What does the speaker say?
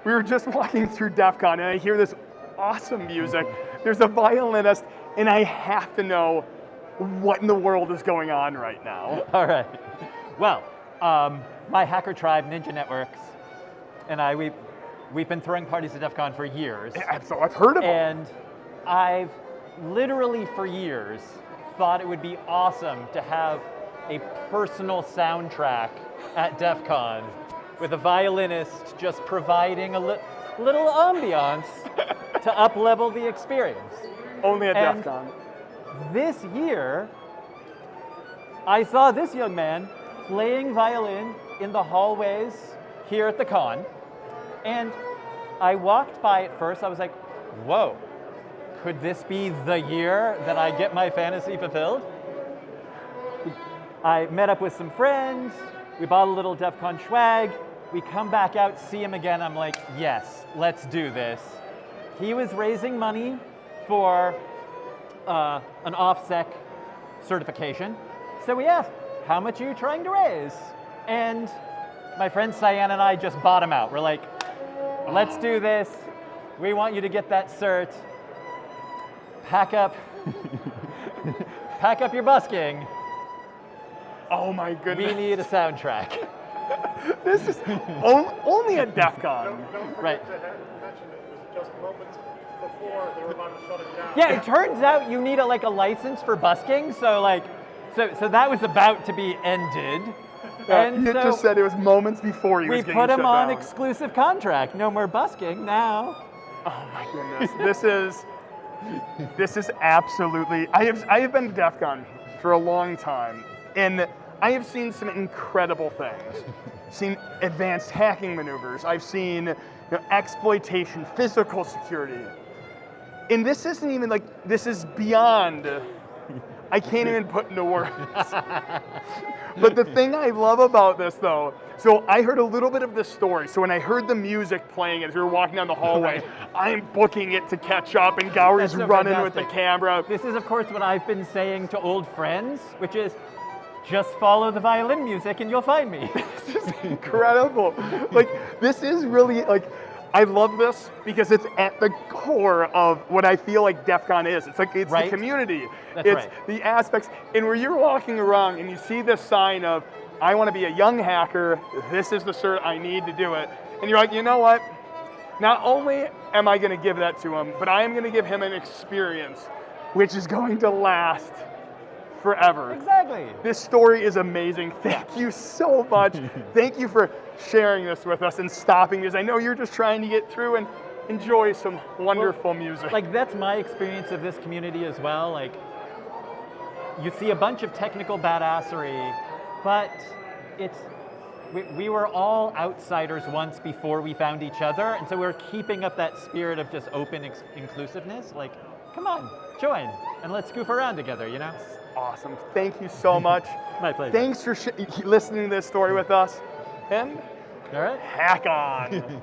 we were just walking through DEF CON and I hear this awesome music. There's a violinist and I have to know what in the world is going on right now. All right. Well, my hacker tribe, Ninja Networks, and we've been throwing parties at DEF CON for years. So I've heard of them. And I've literally for years thought it would be awesome to have a personal soundtrack at DEF CON with a violinist just providing a little ambiance to up-level the experience. Only at DEF CON. This year, I saw this young man playing violin in the hallways here at the con, and I walked by it first, I was like, whoa, could this be the year that I get my fantasy fulfilled? I met up with some friends, we bought a little DEF CON swag, we come back out, see him again, I'm like, yes, let's do this. He was raising money for an OSCP certification. So we asked, how much are you trying to raise? And my friend Cyan and I just bought him out. We're like, let's do this. We want you to get that cert. Pack up, pack up your busking. Oh my goodness. We need a soundtrack. This is only at DEF CON. Don't Right. forget to mention it was just moments before they were about to shut it down. Yeah, it turns out you need a license for busking, so that was about to be ended. And You so just said it was moments before he was we getting put him shut on down. exclusive contract. No more busking now. Oh my goodness. This is absolutely, I have been to DEF CON for a long time, and I have seen some incredible things. Seen advanced hacking maneuvers. I've seen exploitation, physical security. And this isn't even this is beyond, I can't even put into words. But the thing I love about this though, so I heard a little bit of this story. So when I heard the music playing as we were walking down the hallway, I'm booking it to catch up and Gowrie's That's so running with the fantastic. camera. This is, of course, what I've been saying to old friends, which is just follow the violin music and you'll find me. This is incredible. This is really, I love this because it's at the core of what I feel like DEF CON is. It's Right. the community. That's it's right. the aspects. And where you're walking around and you see this sign of, I want to be a young hacker, this is the cert, I need to do it. And you're like, you know what? Not only am I going to give that to him, but I am going to give him an experience which is going to last forever. Exactly. This story is amazing. Thank you so much. Thank you for sharing this with us and stopping because I know you're just trying to get through and enjoy some wonderful music. That's my experience of this community as well. You see a bunch of technical badassery, but we were all outsiders once before we found each other, and so we're keeping up that spirit of just open inclusiveness. Come on, join, and let's goof around together, Awesome. Thank you so much. My pleasure. Thanks for listening to this story with us. And All right. hack on.